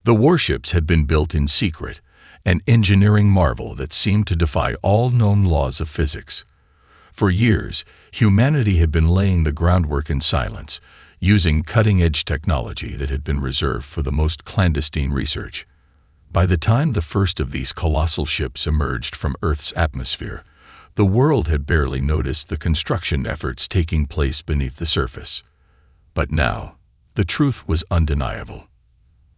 The warships had been built in secret, an engineering marvel that seemed to defy all known laws of physics. For years, humanity had been laying the groundwork in silence, using cutting-edge technology that had been reserved for the most clandestine research. By the time the first of these colossal ships emerged from Earth's atmosphere, the world had barely noticed the construction efforts taking place beneath the surface. But now, the truth was undeniable.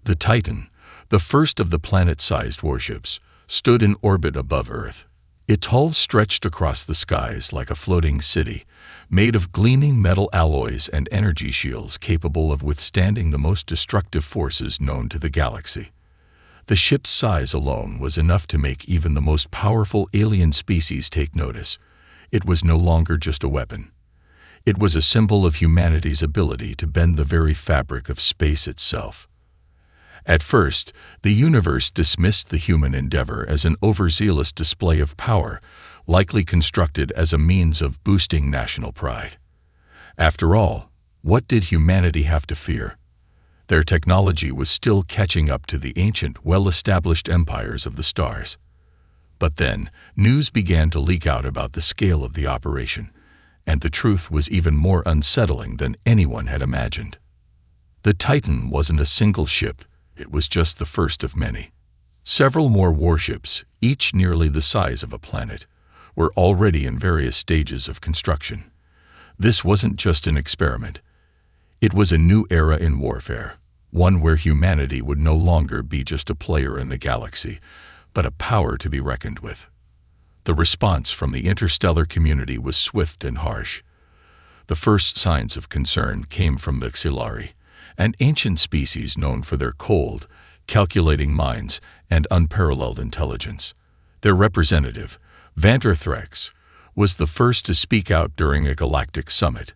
The Titan, the first of the planet-sized warships, stood in orbit above Earth. Its hull stretched across the skies like a floating city, made of gleaming metal alloys and energy shields capable of withstanding the most destructive forces known to the galaxy. The ship's size alone was enough to make even the most powerful alien species take notice. It was no longer just a weapon. It was a symbol of humanity's ability to bend the very fabric of space itself. At first, the universe dismissed the human endeavor as an overzealous display of power, likely constructed as a means of boosting national pride. After all, what did humanity have to fear? Their technology was still catching up to the ancient, well-established empires of the stars. But then, news began to leak out about the scale of the operation, and the truth was even more unsettling than anyone had imagined. The Titan wasn't a single ship. It was just the first of many. Several more warships, each nearly the size of a planet, were already in various stages of construction. This wasn't just an experiment. It was a new era in warfare, one where humanity would no longer be just a player in the galaxy, but a power to be reckoned with. The response from the interstellar community was swift and harsh. The first signs of concern came from the Xilari, an ancient species known for their cold, calculating minds and unparalleled intelligence. Their representative, Vanterthrex, was the first to speak out during a galactic summit.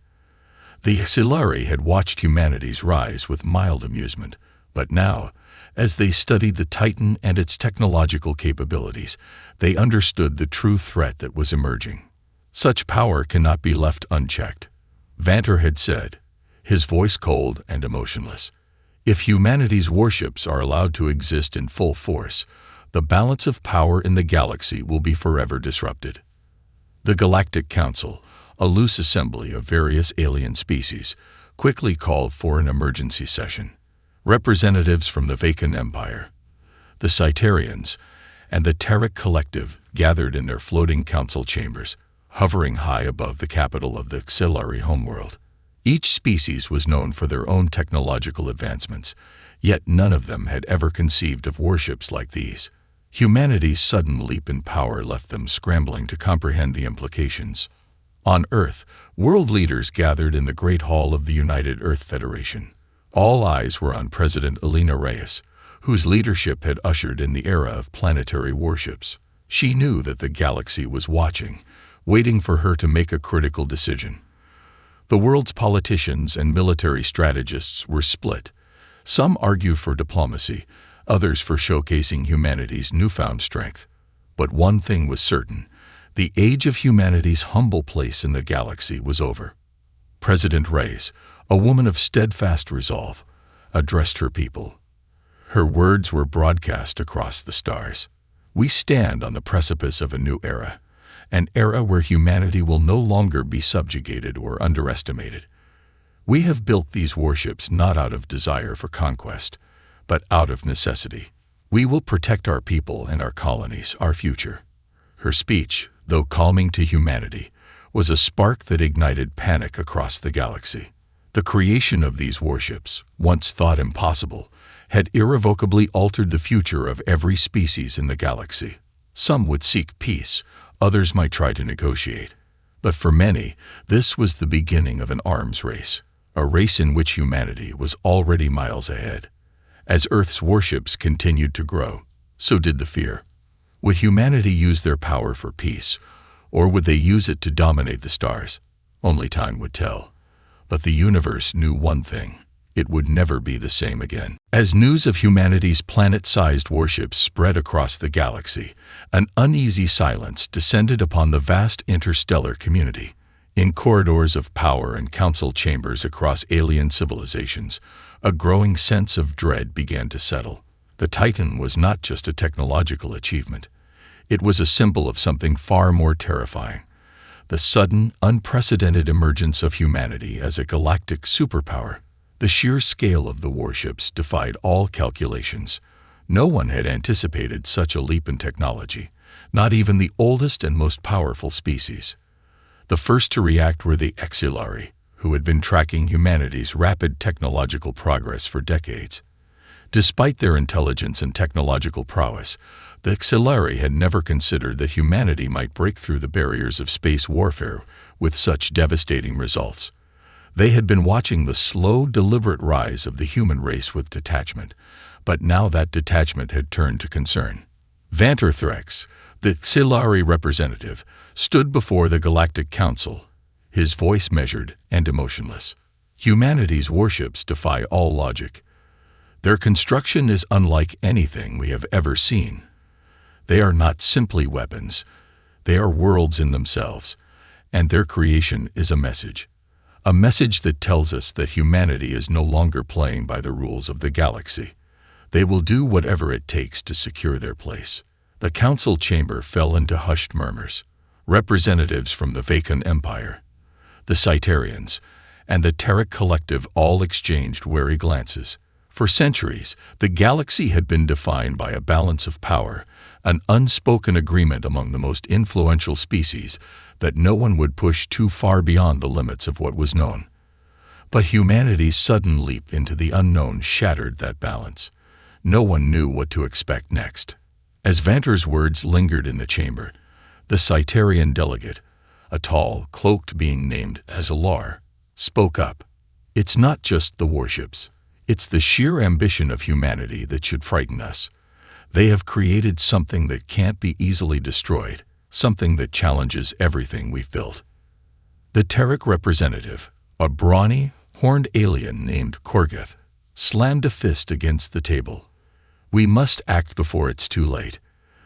The Xilari had watched humanity's rise with mild amusement, but now, as they studied the Titan and its technological capabilities, they understood the true threat that was emerging. Such power cannot be left unchecked, Vanter had said, his voice cold and emotionless. If humanity's warships are allowed to exist in full force, the balance of power in the galaxy will be forever disrupted. The Galactic Council, a loose assembly of various alien species, quickly called for an emergency session. Representatives from the Vacan Empire, the Cyterians, and the Terek Collective gathered in their floating council chambers, hovering high above the capital of the Xilari homeworld. Each species was known for their own technological advancements, yet none of them had ever conceived of warships like these. Humanity's sudden leap in power left them scrambling to comprehend the implications. On Earth, world leaders gathered in the Great Hall of the United Earth Federation. All eyes were on President Elena Reyes, whose leadership had ushered in the era of planetary warships. She knew that the galaxy was watching, waiting for her to make a critical decision. The world's politicians and military strategists were split. Some argued for diplomacy, others for showcasing humanity's newfound strength. But one thing was certain: the age of humanity's humble place in the galaxy was over. President Reyes, a woman of steadfast resolve, addressed her people. Her words were broadcast across the stars. We stand on the precipice of a new era, an era where humanity will no longer be subjugated or underestimated. We have built these warships not out of desire for conquest, but out of necessity. We will protect our people and our colonies, our future. Her speech, though calming to humanity, was a spark that ignited panic across the galaxy. The creation of these warships, once thought impossible, had irrevocably altered the future of every species in the galaxy. Some would seek peace, others might try to negotiate. But for many, this was the beginning of an arms race, a race in which humanity was already miles ahead. As Earth's warships continued to grow, so did the fear. Would humanity use their power for peace, or would they use it to dominate the stars? Only time would tell. But the universe knew one thing: it would never be the same again. As news of humanity's planet-sized warships spread across the galaxy, an uneasy silence descended upon the vast interstellar community. In corridors of power and council chambers across alien civilizations, a growing sense of dread began to settle. The Titan was not just a technological achievement. It was a symbol of something far more terrifying: the sudden, unprecedented emergence of humanity as a galactic superpower. The sheer scale of the warships defied all calculations. No one had anticipated such a leap in technology, not even the oldest and most powerful species. The first to react were the Exilari, who had been tracking humanity's rapid technological progress for decades. Despite their intelligence and technological prowess, the Exilari had never considered that humanity might break through the barriers of space warfare with such devastating results. They had been watching the slow, deliberate rise of the human race with detachment, but now that detachment had turned to concern. Vanterthrex, the Exilari representative, stood before the Galactic Council, his voice measured and emotionless. Humanity's warships defy all logic. Their construction is unlike anything we have ever seen. They are not simply weapons. They are worlds in themselves, and their creation is a message that tells us that humanity is no longer playing by the rules of the galaxy. They will do whatever it takes to secure their place. The council chamber fell into hushed murmurs. Representatives from the Vacan Empire, the Cyterians, and the Terran Collective all exchanged wary glances. For centuries, the galaxy had been defined by a balance of power, an unspoken agreement among the most influential species that no one would push too far beyond the limits of what was known. But humanity's sudden leap into the unknown shattered that balance. No one knew what to expect next. As Vanter's words lingered in the chamber, the Cyterian delegate, a tall, cloaked being named Azalar, spoke up. "It's not just the warships. It's the sheer ambition of humanity that should frighten us. They have created something that can't be easily destroyed, something that challenges everything we've built." The Terran representative, a brawny, horned alien named Korgeth, slammed a fist against the table. "We must act before it's too late.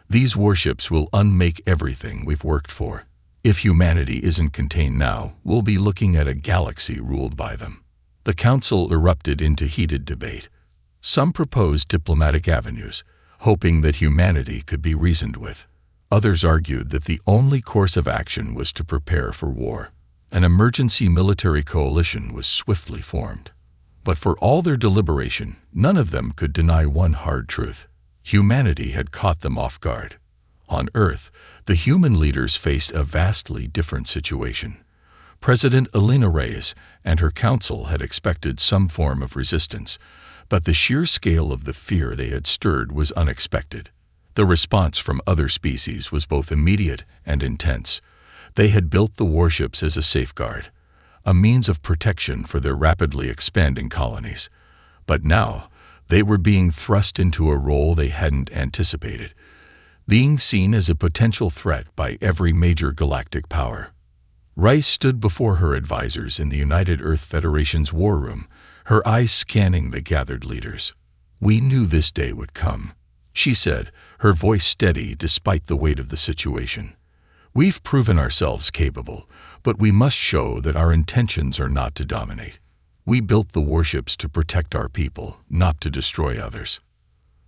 These warships will unmake everything we've worked for. If humanity isn't contained now, we'll be looking at a galaxy ruled by them." The council erupted into heated debate. Some proposed diplomatic avenues, hoping that humanity could be reasoned with. Others argued that the only course of action was to prepare for war. An emergency military coalition was swiftly formed. But for all their deliberation, none of them could deny one hard truth. Humanity had caught them off guard. On Earth, the human leaders faced a vastly different situation. President Elena Reyes and her council had expected some form of resistance, but the sheer scale of the fear they had stirred was unexpected. The response from other species was both immediate and intense. They had built the warships as a safeguard, a means of protection for their rapidly expanding colonies. But now, they were being thrust into a role they hadn't anticipated, being seen as a potential threat by every major galactic power. Rice stood before her advisors in the United Earth Federation's war room, her eyes scanning the gathered leaders. "We knew this day would come," she said, her voice steady despite the weight of the situation. "We've proven ourselves capable, but we must show that our intentions are not to dominate. We built the warships to protect our people, not to destroy others."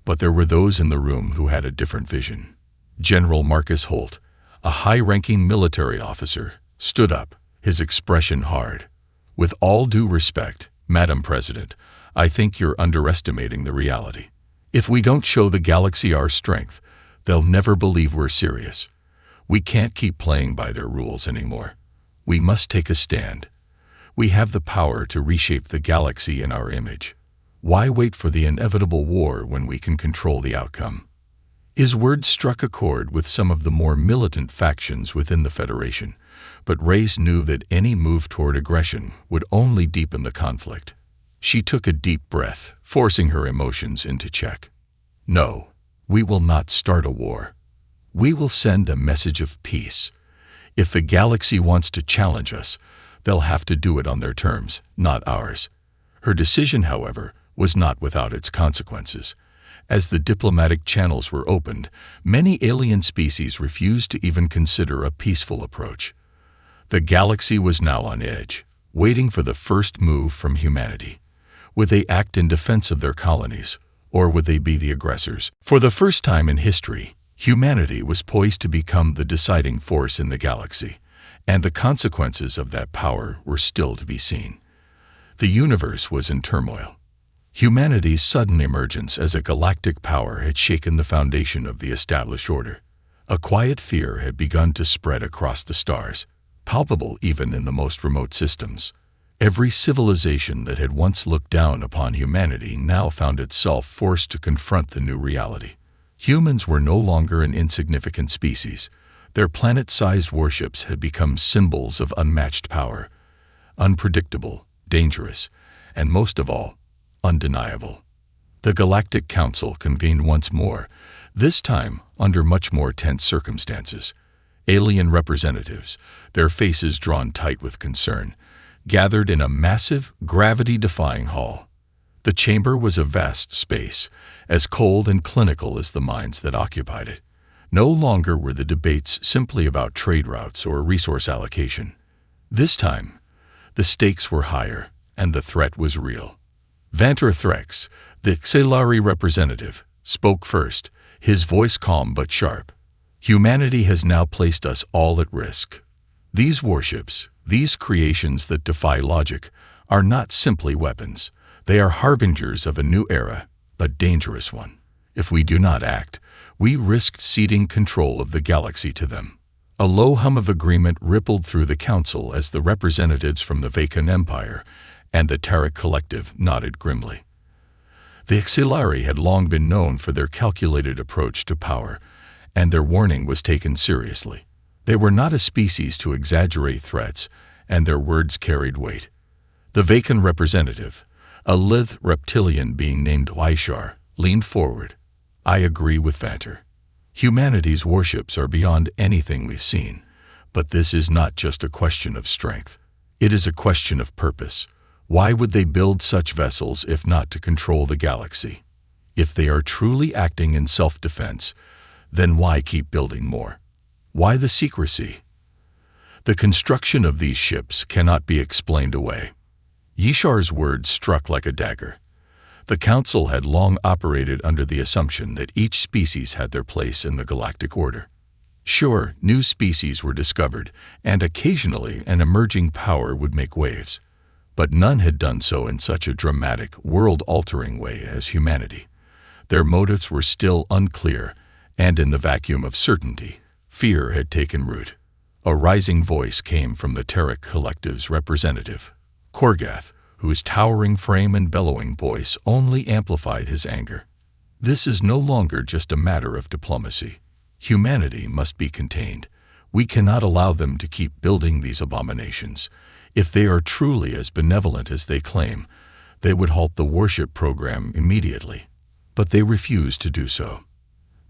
But there were those in the room who had a different vision. General Marcus Holt, a high-ranking military officer, stood up, his expression hard. "With all due respect, Madam President, I think you're underestimating the reality. If we don't show the galaxy our strength, they'll never believe we're serious. We can't keep playing by their rules anymore. We must take a stand. We have the power to reshape the galaxy in our image. Why wait for the inevitable war when we can control the outcome?" His words struck a chord with some of the more militant factions within the Federation, but Reyes knew that any move toward aggression would only deepen the conflict. She took a deep breath, forcing her emotions into check. "No, we will not start a war. We will send a message of peace. If the galaxy wants to challenge us, they'll have to do it on their terms, not ours." Her decision, however, was not without its consequences. As the diplomatic channels were opened, many alien species refused to even consider a peaceful approach. The galaxy was now on edge, waiting for the first move from humanity. Would they act in defense of their colonies, or would they be the aggressors? For the first time in history, humanity was poised to become the deciding force in the galaxy, and the consequences of that power were still to be seen. The universe was in turmoil. Humanity's sudden emergence as a galactic power had shaken the foundation of the established order. A quiet fear had begun to spread across the stars, palpable even in the most remote systems. Every civilization that had once looked down upon humanity now found itself forced to confront the new reality. Humans were no longer an insignificant species. Their planet-sized warships had become symbols of unmatched power, unpredictable, dangerous, and most of all, undeniable. The Galactic Council convened once more, this time under much more tense circumstances. Alien representatives, their faces drawn tight with concern, gathered in a massive, gravity-defying hall. The chamber was a vast space, as cold and clinical as the minds that occupied it. No longer were the debates simply about trade routes or resource allocation. This time, the stakes were higher, and the threat was real. Vanter Threx, the Xelari representative, spoke first, his voice calm but sharp. Humanity has now placed us all at risk. These warships, these creations that defy logic, are not simply weapons. They are harbingers of a new era, a dangerous one. If we do not act, we risk ceding control of the galaxy to them. A low hum of agreement rippled through the council as the representatives from the Vacan Empire and the Tarek Collective nodded grimly. The Xelari had long been known for their calculated approach to power, and their warning was taken seriously. They were not a species to exaggerate threats, and their words carried weight. The Vacan representative, a lithe reptilian being named Wyshar, leaned forward. I agree with Vanter. Humanity's warships are beyond anything we've seen, but this is not just a question of strength. It is a question of purpose. Why would they build such vessels if not to control the galaxy? If they are truly acting in self-defense, then why keep building more? Why the secrecy? The construction of these ships cannot be explained away. Yishar's words struck like a dagger. The Council had long operated under the assumption that each species had their place in the galactic order. Sure, new species were discovered, and occasionally an emerging power would make waves. But none had done so in such a dramatic, world-altering way as humanity. Their motives were still unclear, and in the vacuum of certainty, fear had taken root. A rising voice came from the Tarek Collective's representative, Korgath, whose towering frame and bellowing voice only amplified his anger. This is no longer just a matter of diplomacy. Humanity must be contained. We cannot allow them to keep building these abominations. If they are truly as benevolent as they claim, they would halt the warship program immediately. But they refuse to do so.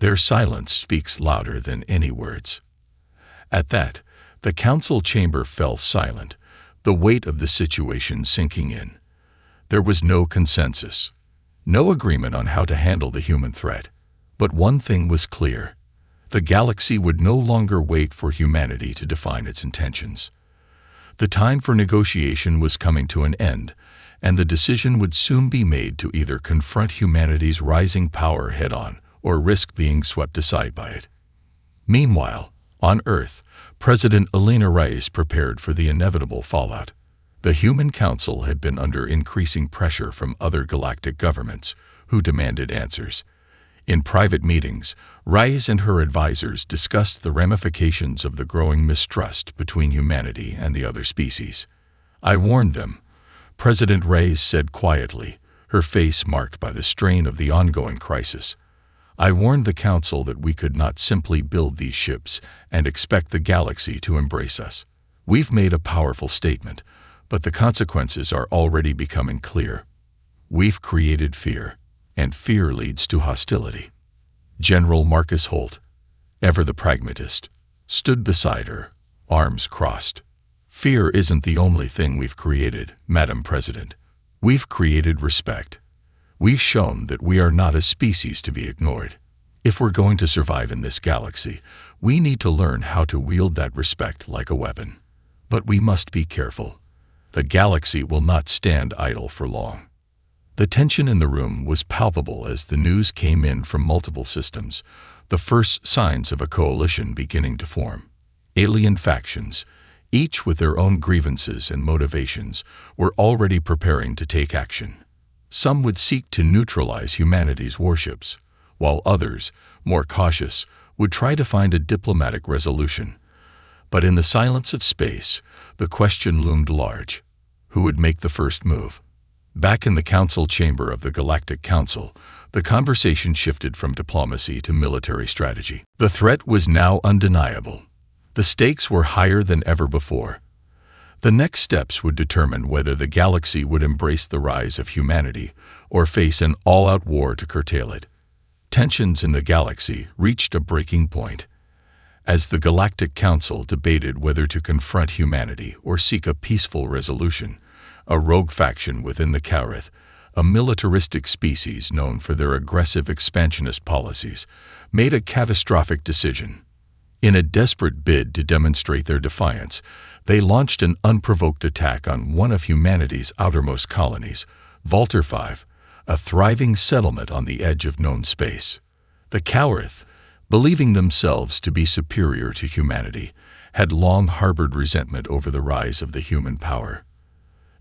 Their silence speaks louder than any words. At that, the council chamber fell silent, the weight of the situation sinking in. There was no consensus, no agreement on how to handle the human threat. But one thing was clear. The galaxy would no longer wait for humanity to define its intentions. The time for negotiation was coming to an end, and the decision would soon be made to either confront humanity's rising power head-on or risk being swept aside by it. Meanwhile, on Earth, President Elena Reyes prepared for the inevitable fallout. The Human Council had been under increasing pressure from other galactic governments, who demanded answers. In private meetings, Reyes and her advisors discussed the ramifications of the growing mistrust between humanity and the other species. I warned them, President Reyes said quietly, her face marked by the strain of the ongoing crisis. I warned the Council that we could not simply build these ships and expect the galaxy to embrace us. We've made a powerful statement, but the consequences are already becoming clear. We've created fear, and fear leads to hostility. General Marcus Holt, ever the pragmatist, stood beside her, arms crossed. Fear isn't the only thing we've created, Madam President. We've created respect. We've shown that we are not a species to be ignored. If we're going to survive in this galaxy, we need to learn how to wield that respect like a weapon. But we must be careful. The galaxy will not stand idle for long. The tension in the room was palpable as the news came in from multiple systems, the first signs of a coalition beginning to form. Alien factions, each with their own grievances and motivations, were already preparing to take action. Some would seek to neutralize humanity's warships, while others, more cautious, would try to find a diplomatic resolution. But in the silence of space, the question loomed large. Who would make the first move? Back in the council chamber of the Galactic Council, the conversation shifted from diplomacy to military strategy. The threat was now undeniable. The stakes were higher than ever before. The next steps would determine whether the galaxy would embrace the rise of humanity or face an all-out war to curtail it. Tensions in the galaxy reached a breaking point. As the Galactic Council debated whether to confront humanity or seek a peaceful resolution, a rogue faction within the Kaurith, a militaristic species known for their aggressive expansionist policies, made a catastrophic decision. In a desperate bid to demonstrate their defiance, they launched an unprovoked attack on one of humanity's outermost colonies, Vulture 5, a thriving settlement on the edge of known space. The Kaurith, believing themselves to be superior to humanity, had long harbored resentment over the rise of the human power.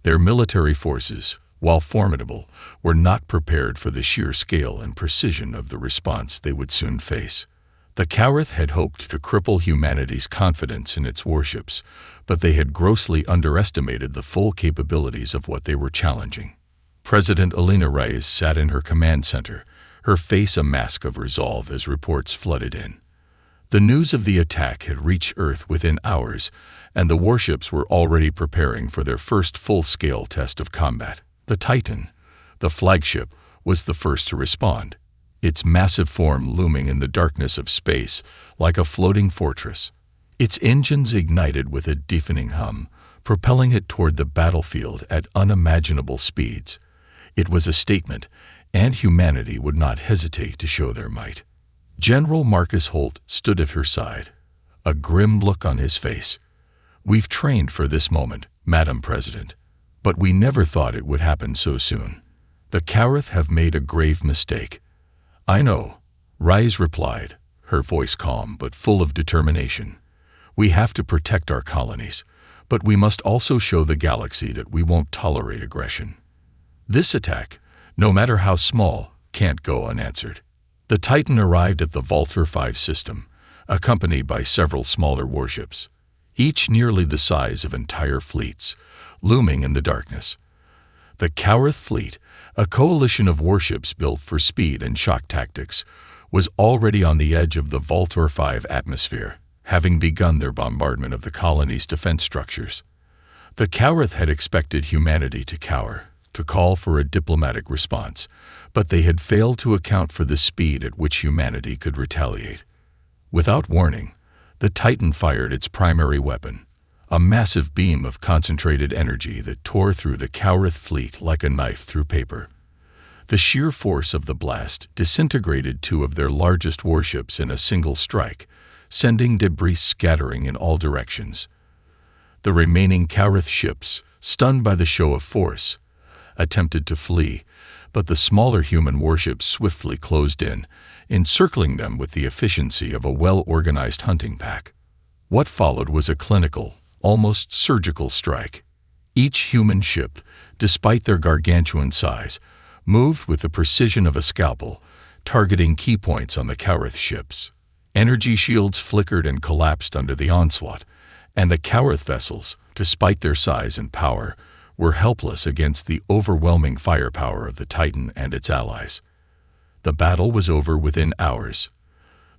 Their military forces, while formidable, were not prepared for the sheer scale and precision of the response they would soon face. The Kaurith had hoped to cripple humanity's confidence in its warships, but they had grossly underestimated the full capabilities of what they were challenging. President Alina Reyes sat in her command center, her face a mask of resolve as reports flooded in. The news of the attack had reached Earth within hours, and the warships were already preparing for their first full-scale test of combat. The Titan, the flagship, was the first to respond, its massive form looming in the darkness of space like a floating fortress. Its engines ignited with a deafening hum, propelling it toward the battlefield at unimaginable speeds. It was a statement, and humanity would not hesitate to show their might. General Marcus Holt stood at her side, a grim look on his face. "We've trained for this moment, Madam President, but we never thought it would happen so soon. The Kaurith have made a grave mistake." "I know," Reyes replied, her voice calm but full of determination. "We have to protect our colonies, but we must also show the galaxy that we won't tolerate aggression. This attack, no matter how small, can't go unanswered." The Titan arrived at the Vulture 5 system, accompanied by several smaller warships, each nearly the size of entire fleets, looming in the darkness. The Kaurith fleet, a coalition of warships built for speed and shock tactics, was already on the edge of the Vulture 5 atmosphere, having begun their bombardment of the colony's defense structures. The Kaurith had expected humanity to cower, to call for a diplomatic response, but they had failed to account for the speed at which humanity could retaliate. Without warning, the Titan fired its primary weapon, a massive beam of concentrated energy that tore through the Kaurith fleet like a knife through paper. The sheer force of the blast disintegrated two of their largest warships in a single strike, sending debris scattering in all directions. The remaining Kaurith ships, stunned by the show of force, attempted to flee, but the smaller human warships swiftly closed in, encircling them with the efficiency of a well-organized hunting pack. What followed was a clinical, almost surgical strike. Each human ship, despite their gargantuan size, moved with the precision of a scalpel, targeting key points on the Kaurith ships. Energy shields flickered and collapsed under the onslaught, and the Kaurith vessels, despite their size and power, were helpless against the overwhelming firepower of the Titan and its allies. The battle was over within hours.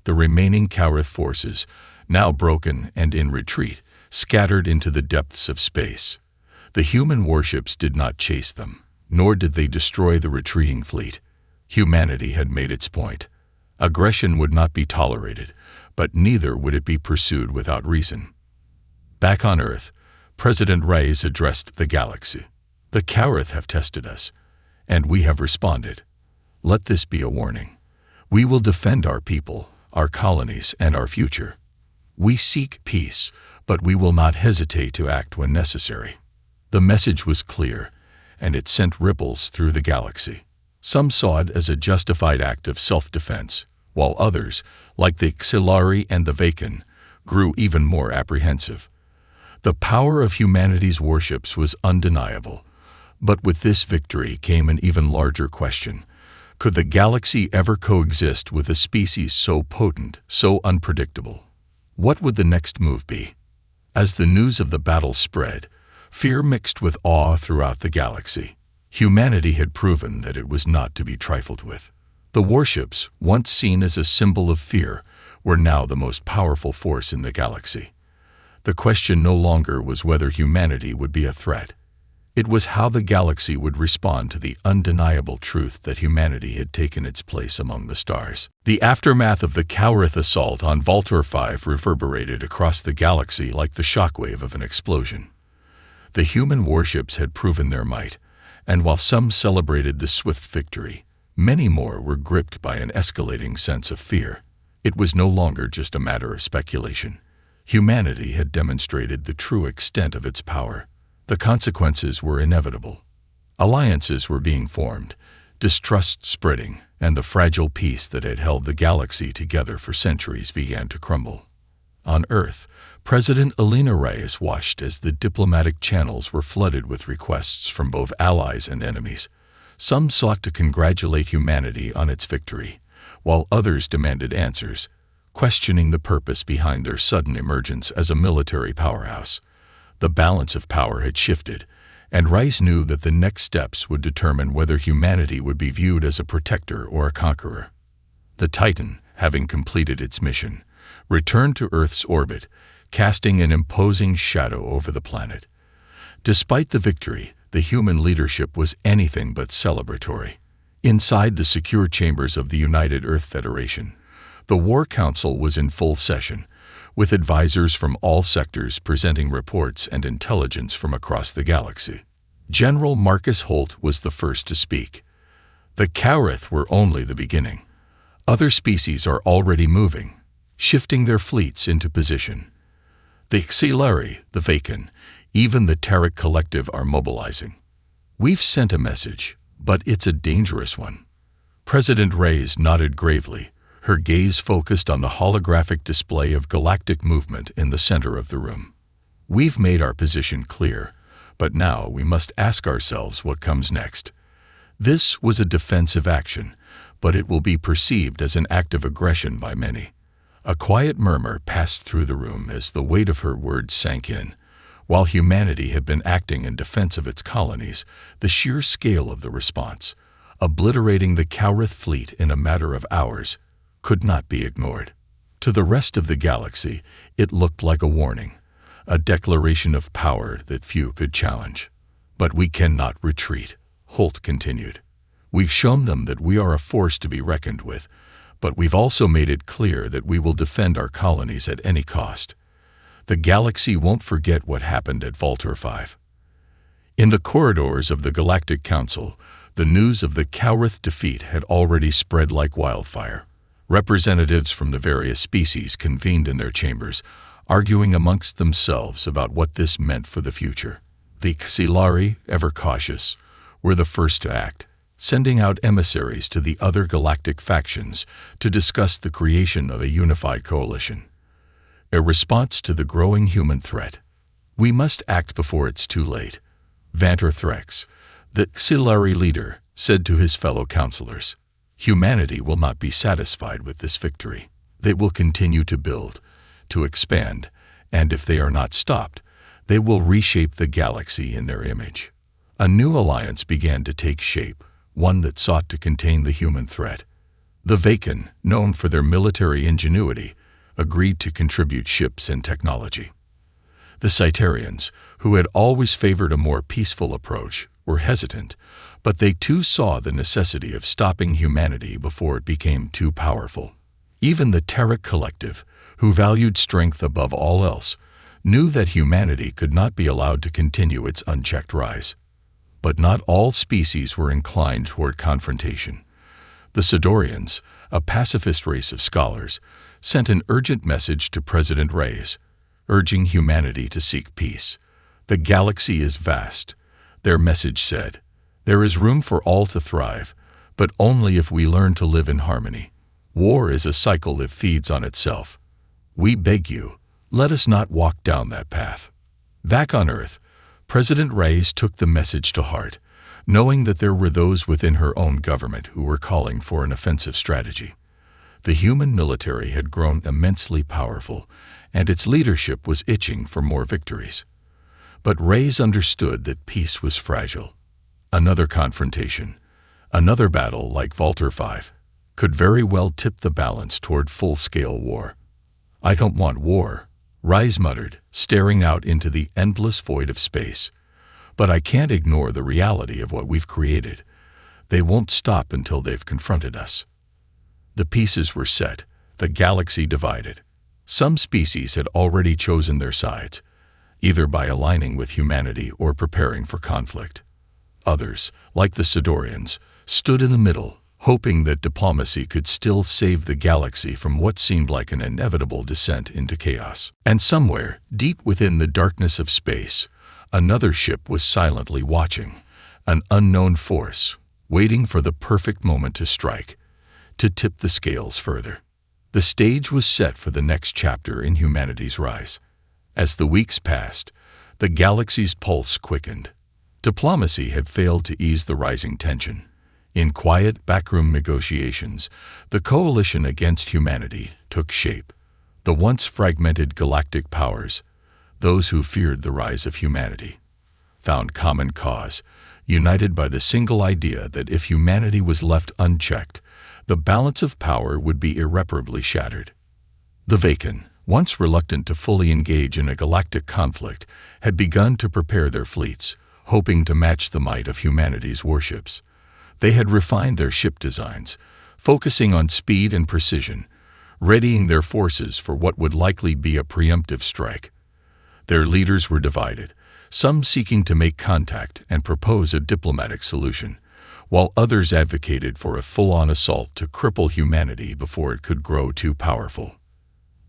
The remaining Kaurith forces, now broken and in retreat, scattered into the depths of space. The human warships did not chase them, nor did they destroy the retreating fleet. Humanity had made its point. Aggression would not be tolerated, but neither would it be pursued without reason. Back on Earth, President Reyes addressed the galaxy. "The Kaurith have tested us, and we have responded. Let this be a warning. We will defend our people, our colonies, and our future. We seek peace, but we will not hesitate to act when necessary." The message was clear, and it sent ripples through the galaxy. Some saw it as a justified act of self-defense, while others, like the Xilari and the Vacan, grew even more apprehensive. The power of humanity's warships was undeniable, but with this victory came an even larger question. Could the galaxy ever coexist with a species so potent, so unpredictable? What would the next move be? As the news of the battle spread, fear mixed with awe throughout the galaxy. Humanity had proven that it was not to be trifled with. The warships, once seen as a symbol of fear, were now the most powerful force in the galaxy. The question no longer was whether humanity would be a threat. It was how the galaxy would respond to the undeniable truth that humanity had taken its place among the stars. The aftermath of the Cowrith assault on Vultor 5 reverberated across the galaxy like the shockwave of an explosion. The human warships had proven their might, and while some celebrated the swift victory, many more were gripped by an escalating sense of fear. It was no longer just a matter of speculation. Humanity had demonstrated the true extent of its power. The consequences were inevitable. Alliances were being formed, distrust spreading, and the fragile peace that had held the galaxy together for centuries began to crumble. On Earth, President Alina Reyes watched as the diplomatic channels were flooded with requests from both allies and enemies. Some sought to congratulate humanity on its victory, while others demanded answers, questioning the purpose behind their sudden emergence as a military powerhouse. The balance of power had shifted, and Rice knew that the next steps would determine whether humanity would be viewed as a protector or a conqueror. The Titan, having completed its mission, returned to Earth's orbit, casting an imposing shadow over the planet. Despite the victory, the human leadership was anything but celebratory. Inside the secure chambers of the United Earth Federation, the War Council was in full session, with advisors from all sectors presenting reports and intelligence from across the galaxy. General Marcus Holt was the first to speak. The Cowrith were only the beginning. Other species are already moving, shifting their fleets into position. The Xilari, the Vacan, even the Tariq Collective are mobilizing. We've sent a message, but it's a dangerous one. President Reyes nodded gravely, her gaze focused on the holographic display of galactic movement in the center of the room. We've made our position clear, but now we must ask ourselves what comes next. This was a defensive action, but it will be perceived as an act of aggression by many. A quiet murmur passed through the room as the weight of her words sank in. While humanity had been acting in defense of its colonies, the sheer scale of the response, obliterating the Cowrith fleet in a matter of hours, could not be ignored. To the rest of the galaxy, it looked like a warning, a declaration of power that few could challenge. But we cannot retreat, Holt continued. We've shown them that we are a force to be reckoned with, but we've also made it clear that we will defend our colonies at any cost. The galaxy won't forget what happened at Vultor 5. In the corridors of the Galactic Council, the news of the Cowrith defeat had already spread like wildfire. Representatives from the various species convened in their chambers, arguing amongst themselves about what this meant for the future. The Xilari, ever cautious, were the first to act, sending out emissaries to the other galactic factions to discuss the creation of a unified coalition. A response to the growing human threat. We must act before it's too late, Vanter Threx, the Xilari leader, said to his fellow counselors. Humanity will not be satisfied with this victory. They will continue to build, to expand, and if they are not stopped, they will reshape the galaxy in their image. A new alliance began to take shape, one that sought to contain the human threat. The Vacan, known for their military ingenuity, agreed to contribute ships and technology. The Cyterians, who had always favored a more peaceful approach, were hesitant, but they too saw the necessity of stopping humanity before it became too powerful. Even the Tariq Collective, who valued strength above all else, knew that humanity could not be allowed to continue its unchecked rise. But not all species were inclined toward confrontation. The Sidorians, a pacifist race of scholars, sent an urgent message to President Reyes, urging humanity to seek peace. The galaxy is vast, their message said, There is room for all to thrive, but only if we learn to live in harmony. War is a cycle that feeds on itself. We beg you, let us not walk down that path. Back on Earth, President Reyes took the message to heart, knowing that there were those within her own government who were calling for an offensive strategy. The human military had grown immensely powerful, and its leadership was itching for more victories. But Reyes understood that peace was fragile. Another confrontation, another battle like Volter 5, could very well tip the balance toward full-scale war. "I don't want war," Reyes muttered, staring out into the endless void of space. "But I can't ignore the reality of what we've created. They won't stop until they've confronted us." The pieces were set, the galaxy divided. Some species had already chosen their sides, either by aligning with humanity or preparing for conflict. Others, like the Sidorians, stood in the middle, hoping that diplomacy could still save the galaxy from what seemed like an inevitable descent into chaos. And somewhere, deep within the darkness of space, another ship was silently watching, an unknown force, waiting for the perfect moment to strike, to tip the scales further. The stage was set for the next chapter in humanity's rise. As the weeks passed, the galaxy's pulse quickened. Diplomacy had failed to ease the rising tension. In quiet backroom negotiations, the coalition against humanity took shape. The once fragmented galactic powers, those who feared the rise of humanity, found common cause, united by the single idea that if humanity was left unchecked, the balance of power would be irreparably shattered. The Vacan, once reluctant to fully engage in a galactic conflict, had begun to prepare their fleets, hoping to match the might of humanity's warships. They had refined their ship designs, focusing on speed and precision, readying their forces for what would likely be a preemptive strike. Their leaders were divided, some seeking to make contact and propose a diplomatic solution, while others advocated for a full-on assault to cripple humanity before it could grow too powerful.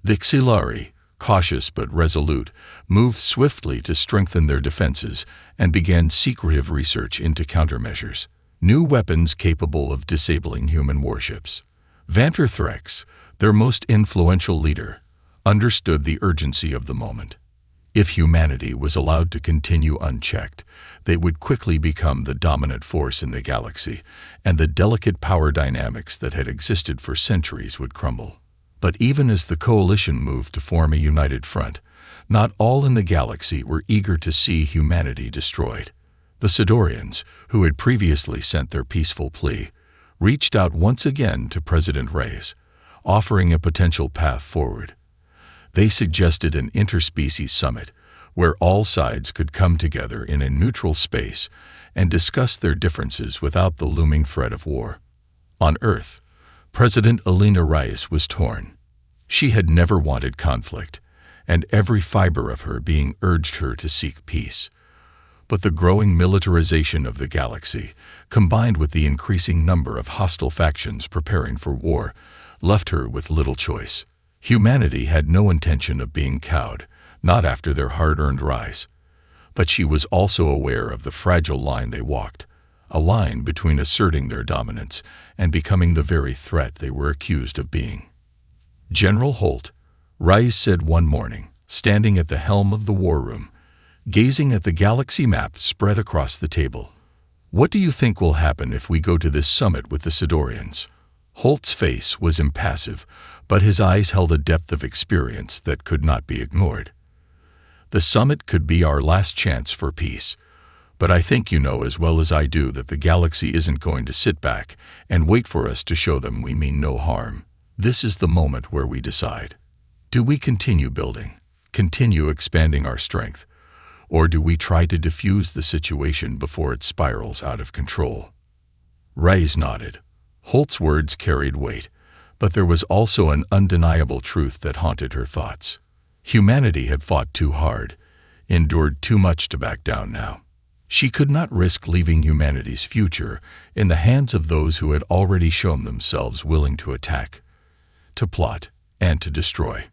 The Xilari, cautious but resolute, moved swiftly to strengthen their defenses and began secretive research into countermeasures. New weapons capable of disabling human warships. Vanter Threx, their most influential leader, understood the urgency of the moment. If humanity was allowed to continue unchecked, they would quickly become the dominant force in the galaxy, and the delicate power dynamics that had existed for centuries would crumble. But even as the coalition moved to form a united front, not all in the galaxy were eager to see humanity destroyed. The Sidorians, who had previously sent their peaceful plea, reached out once again to President Reyes, offering a potential path forward. They suggested an interspecies summit where all sides could come together in a neutral space and discuss their differences without the looming threat of war. On Earth, President Elena Reyes was torn. She had never wanted conflict, and every fiber of her being urged her to seek peace. But the growing militarization of the galaxy, combined with the increasing number of hostile factions preparing for war, left her with little choice. Humanity had no intention of being cowed, not after their hard-earned rise. But she was also aware of the fragile line they walked, a line between asserting their dominance and becoming the very threat they were accused of being. "General Holt," Reyes said one morning, standing at the helm of the war room, gazing at the galaxy map spread across the table. "What do you think will happen if we go to this summit with the Sidorians?" Holt's face was impassive, but his eyes held a depth of experience that could not be ignored. "The summit could be our last chance for peace, but I think you know as well as I do that the galaxy isn't going to sit back and wait for us to show them we mean no harm. This is the moment where we decide. Do we continue building, continue expanding our strength, or do we try to defuse the situation before it spirals out of control?" Reyes nodded. Holt's words carried weight, but there was also an undeniable truth that haunted her thoughts. Humanity had fought too hard, endured too much to back down now. She could not risk leaving humanity's future in the hands of those who had already shown themselves willing to attack, to plot, and to destroy.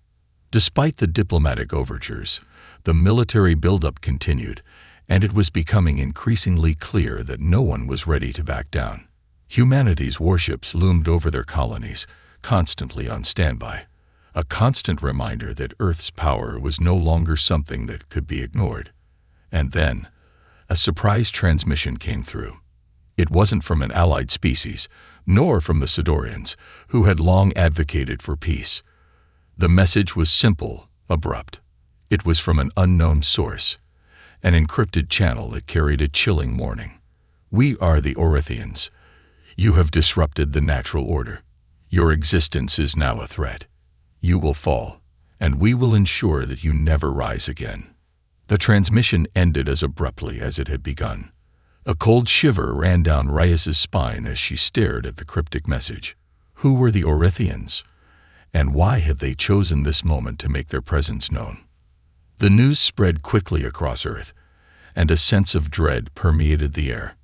Despite the diplomatic overtures, the military buildup continued, and it was becoming increasingly clear that no one was ready to back down. Humanity's warships loomed over their colonies, constantly on standby, a constant reminder that Earth's power was no longer something that could be ignored. And then, a surprise transmission came through. It wasn't from an allied species, nor from the Sidorians, who had long advocated for peace. The message was simple, abrupt. It was from an unknown source, an encrypted channel that carried a chilling warning. "We are the Orithians. You have disrupted the natural order. Your existence is now a threat. You will fall, and we will ensure that you never rise again." The transmission ended as abruptly as it had begun. A cold shiver ran down Reyes's spine as she stared at the cryptic message. Who were the Orithians? And why had they chosen this moment to make their presence known? The news spread quickly across Earth, and a sense of dread permeated the air.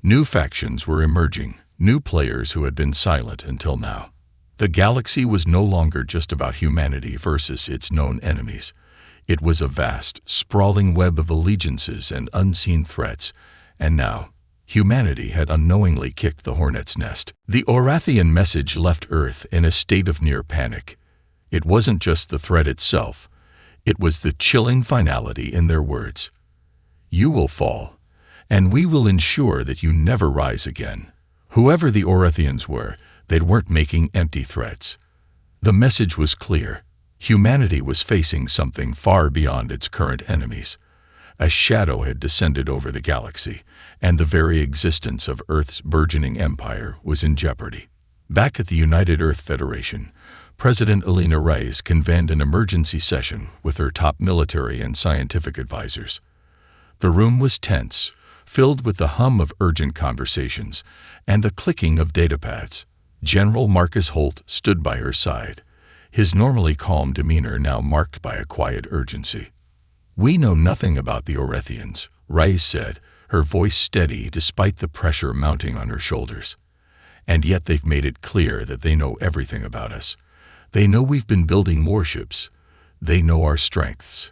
New factions were emerging, new players who had been silent until now. The galaxy was no longer just about humanity versus its known enemies. It was a vast, sprawling web of allegiances and unseen threats, and now, humanity had unknowingly kicked the hornet's nest. The Orathian message left Earth in a state of near panic. It wasn't just the threat itself, it was the chilling finality in their words. "You will fall, and we will ensure that you never rise again." Whoever the Orathians were, they weren't making empty threats. The message was clear. Humanity was facing something far beyond its current enemies. A shadow had descended over the galaxy, and the very existence of Earth's burgeoning empire was in jeopardy. Back at the United Earth Federation, President Elena Reyes convened an emergency session with her top military and scientific advisors. The room was tense, filled with the hum of urgent conversations and the clicking of datapads. General Marcus Holt stood by her side, his normally calm demeanor now marked by a quiet urgency. "We know nothing about the Orethians," Reyes said, her voice steady despite the pressure mounting on her shoulders. "And yet they've made it clear that they know everything about us. They know we've been building warships. They know our strengths.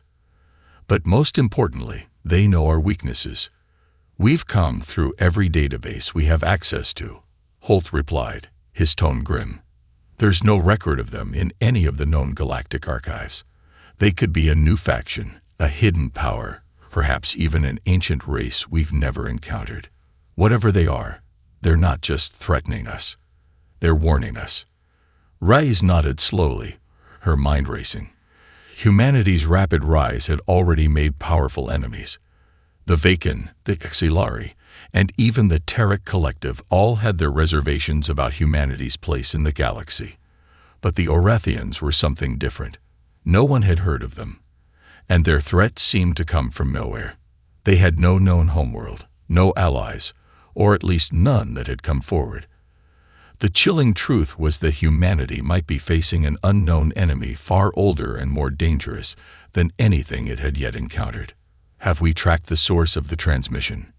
But most importantly, they know our weaknesses. We've combed through every database we have access to," Holt replied, his tone grim. "There's no record of them in any of the known galactic archives. They could be a new faction, a hidden power, perhaps even an ancient race we've never encountered. Whatever they are, they're not just threatening us. They're warning us." Reyes nodded slowly, her mind racing. Humanity's rapid rise had already made powerful enemies. The Vacan, the Exilari, and even the Terek Collective all had their reservations about humanity's place in the galaxy. But the Orathians were something different. No one had heard of them, and their threats seemed to come from nowhere. They had no known homeworld, no allies, or at least none that had come forward. The chilling truth was that humanity might be facing an unknown enemy far older and more dangerous than anything it had yet encountered. "Have we tracked the source of the transmission?"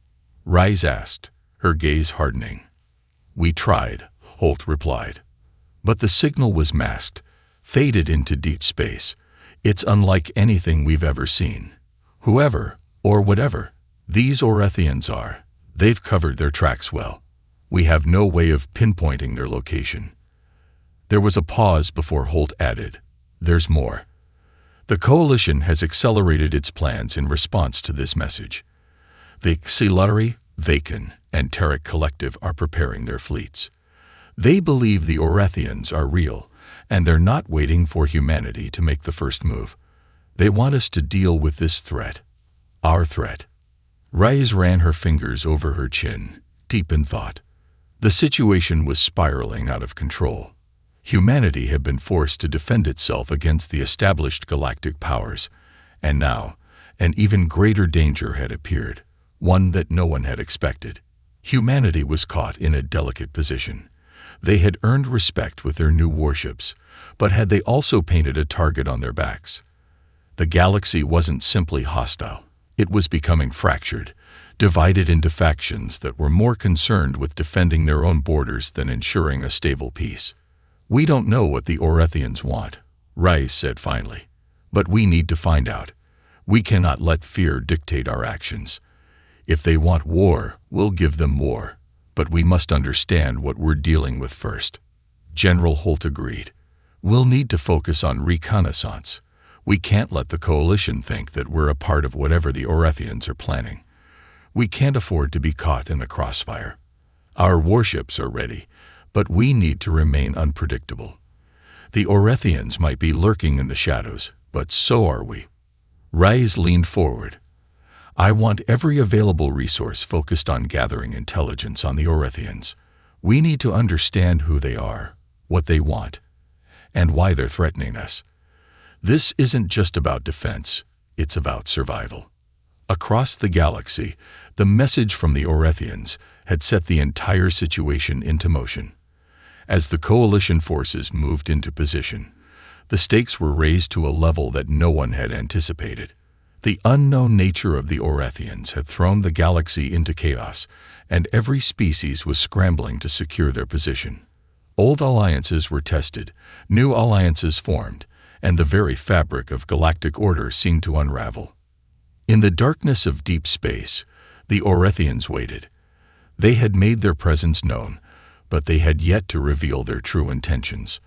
Reyes asked, her gaze hardening. "We tried," Holt replied. "But the signal was masked, faded into deep space. It's unlike anything we've ever seen. Whoever, or whatever, these Orethians are, they've covered their tracks well. We have no way of pinpointing their location." There was a pause before Holt added, "There's more. The Coalition has accelerated its plans in response to this message. The Exilari, Vacan, and Terek Collective are preparing their fleets. They believe the Orethians are real, and they're not waiting for humanity to make the first move. They want us to deal with this threat. Our threat." Reyes ran her fingers over her chin, deep in thought. The situation was spiraling out of control. Humanity had been forced to defend itself against the established galactic powers, and now an even greater danger had appeared, one that no one had expected. Humanity was caught in a delicate position. They had earned respect with their new warships, but had they also painted a target on their backs? The galaxy wasn't simply hostile. It was becoming fractured, divided into factions that were more concerned with defending their own borders than ensuring a stable peace. "We don't know what the Orethians want," Reyes said finally, "but we need to find out. We cannot let fear dictate our actions. If they want war, we'll give them war. But we must understand what we're dealing with first. General Holt agreed. We'll need to focus on reconnaissance. We can't let the coalition think that we're a part of whatever the Orethians are planning. We can't afford to be caught in the crossfire. Our warships are ready, but we need to remain unpredictable. The Orethians might be lurking in the shadows, but so are we. Rais leaned forward. I want every available resource focused on gathering intelligence on the Orethians. We need to understand who they are, what they want, and why they're threatening us. This isn't just about defense, it's about survival. Across the galaxy, the message from the Orethians had set the entire situation into motion. As the coalition forces moved into position, the stakes were raised to a level that no one had anticipated. The unknown nature of the Orethians had thrown the galaxy into chaos, and every species was scrambling to secure their position. Old alliances were tested, new alliances formed, and the very fabric of galactic order seemed to unravel. In the darkness of deep space, the Orethians waited. They had made their presence known, but they had yet to reveal their true intentions.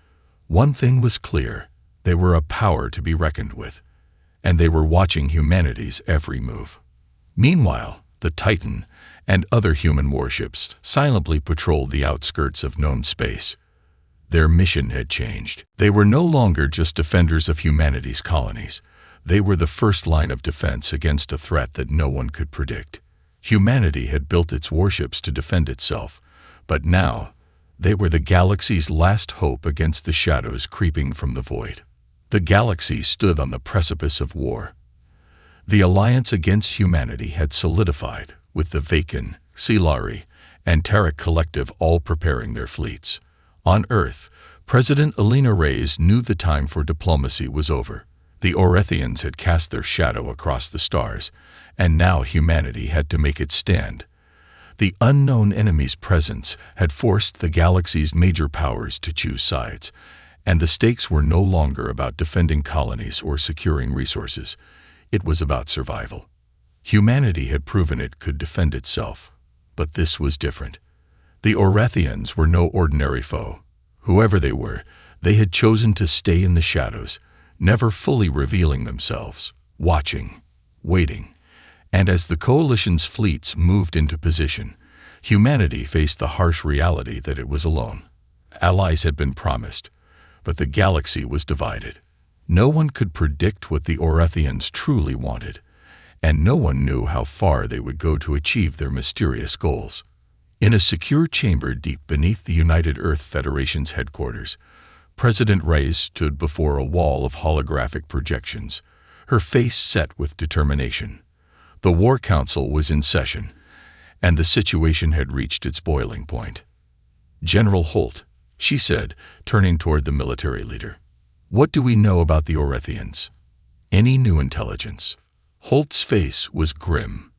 One thing was clear: they were a power to be reckoned with, and they were watching humanity's every move. Meanwhile, the Titan and other human warships silently patrolled the outskirts of known space. Their mission had changed. They were no longer just defenders of humanity's colonies. They were the first line of defense against a threat that no one could predict. Humanity had built its warships to defend itself, but now they were the galaxy's last hope against the shadows creeping from the void. The galaxy stood on the precipice of war. The alliance against humanity had solidified, with the Vacan, Silari, and Tarek Collective all preparing their fleets. On Earth, President Elena Reyes knew the time for diplomacy was over. The Orethians had cast their shadow across the stars, and now humanity had to make its stand. The unknown enemy's presence had forced the galaxy's major powers to choose sides, and the stakes were no longer about defending colonies or securing resources. It was about survival. Humanity had proven it could defend itself, but this was different. The Orethians were no ordinary foe. Whoever they were, they had chosen to stay in the shadows, never fully revealing themselves, watching, waiting. And as the coalition's fleets moved into position, humanity faced the harsh reality that it was alone. Allies had been promised, but the galaxy was divided. No one could predict what the Orethians truly wanted, and no one knew how far they would go to achieve their mysterious goals. In a secure chamber deep beneath the United Earth Federation's headquarters, President Reyes stood before a wall of holographic projections, her face set with determination. The War Council was in session, and the situation had reached its boiling point. "General Holt," she said, turning toward the military leader, "what do we know about the Orethians? Any new intelligence?" Holt's face was grim.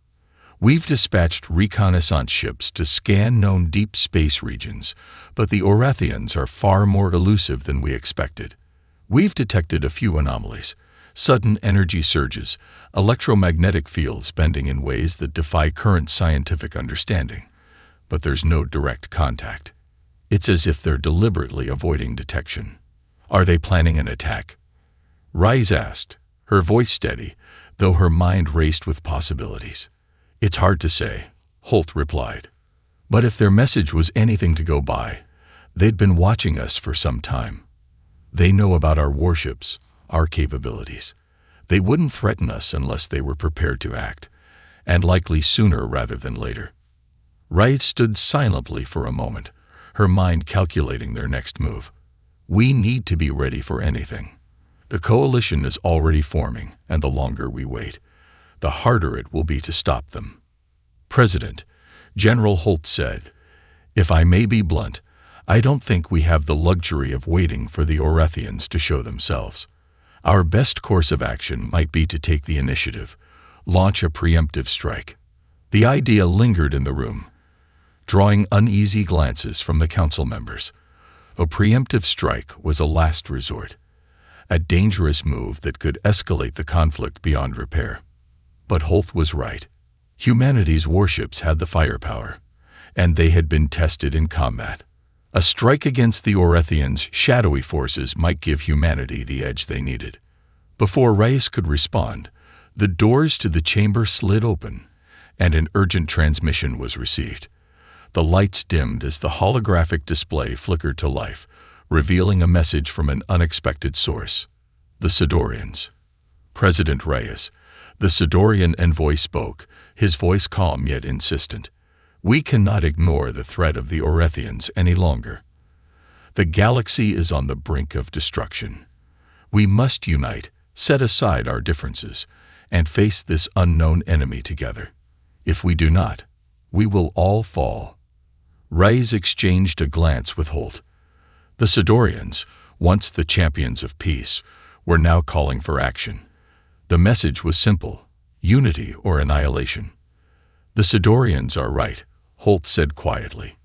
"We've dispatched reconnaissance ships to scan known deep space regions, but the Orethians are far more elusive than we expected. We've detected a few anomalies, sudden energy surges, electromagnetic fields bending in ways that defy current scientific understanding, but there's no direct contact. It's as if they're deliberately avoiding detection." "Are they planning an attack?" Rise asked, her voice steady, though her mind raced with possibilities. "It's hard to say," Holt replied. "But if their message was anything to go by, they'd been watching us for some time. They know about our warships, our capabilities. They wouldn't threaten us unless they were prepared to act, and likely sooner rather than later." Wright stood silently for a moment, her mind calculating their next move. "We need to be ready for anything. The coalition is already forming, and the longer we wait, the harder it will be to stop them." "President," General Holt said, "if I may be blunt, I don't think we have the luxury of waiting for the Orethians to show themselves. Our best course of action might be to take the initiative, launch a preemptive strike." The idea lingered in the room, drawing uneasy glances from the council members. A preemptive strike was a last resort, a dangerous move that could escalate the conflict beyond repair. But Holt was right. Humanity's warships had the firepower, and they had been tested in combat. A strike against the Orethians' shadowy forces might give humanity the edge they needed. Before Reyes could respond, the doors to the chamber slid open, and an urgent transmission was received. The lights dimmed as the holographic display flickered to life, revealing a message from an unexpected source. The Sidorians. President Reyes. The Sidorian envoy spoke, his voice calm yet insistent. We cannot ignore the threat of the Orethians any longer. The galaxy is on the brink of destruction. We must unite, set aside our differences, and face this unknown enemy together. If we do not, we will all fall. Reyes exchanged a glance with Holt. The Sidorians, once the champions of peace, were now calling for action. The message was simple: unity or annihilation. The Sidorians are right, Holt said quietly.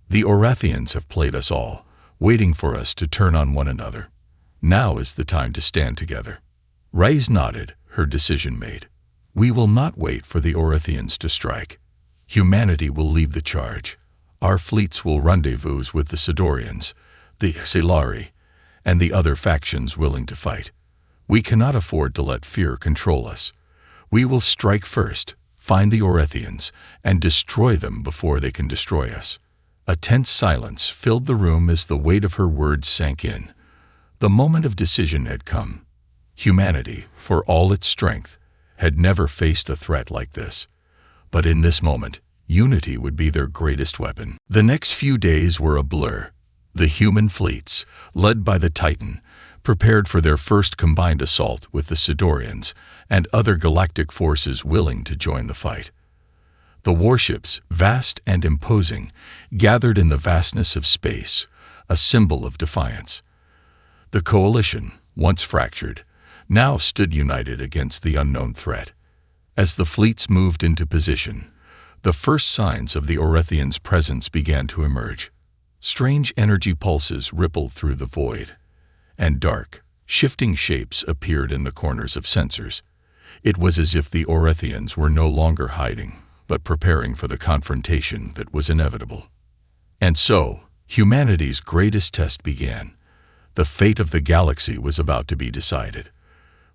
The Orethians have played us all, waiting for us to turn on one another. Now is the time to stand together. Reyes nodded, her decision made. We will not wait for the Orethians to strike. Humanity will lead the charge. Our fleets will rendezvous with the Sidorians, the Silari, and the other factions willing to fight. We cannot afford to let fear control us. We will strike first, find the Orethians, and destroy them before they can destroy us. A tense silence filled the room as the weight of her words sank in. The moment of decision had come. Humanity, for all its strength, had never faced a threat like this. But in this moment, unity would be their greatest weapon. The next few days were a blur. The human fleets, led by the Titan, prepared for their first combined assault with the Sidorians and other galactic forces willing to join the fight. The warships, vast and imposing, gathered in the vastness of space, a symbol of defiance. The coalition, once fractured, now stood united against the unknown threat. As the fleets moved into position, the first signs of the Orethians' presence began to emerge. Strange energy pulses rippled through the void, and dark, shifting shapes appeared in the corners of sensors. It was as if the Orethians were no longer hiding, but preparing for the confrontation that was inevitable. And so, humanity's greatest test began. The fate of the galaxy was about to be decided.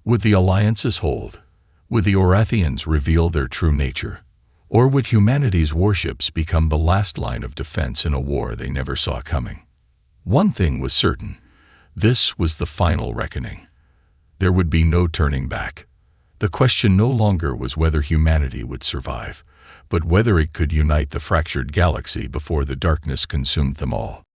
Would the alliances hold? Would the Orethians reveal their true nature? Or would humanity's warships become the last line of defense in a war they never saw coming? One thing was certain. This was the final reckoning. There would be no turning back. The question no longer was whether humanity would survive, but whether it could unite the fractured galaxy before the darkness consumed them all.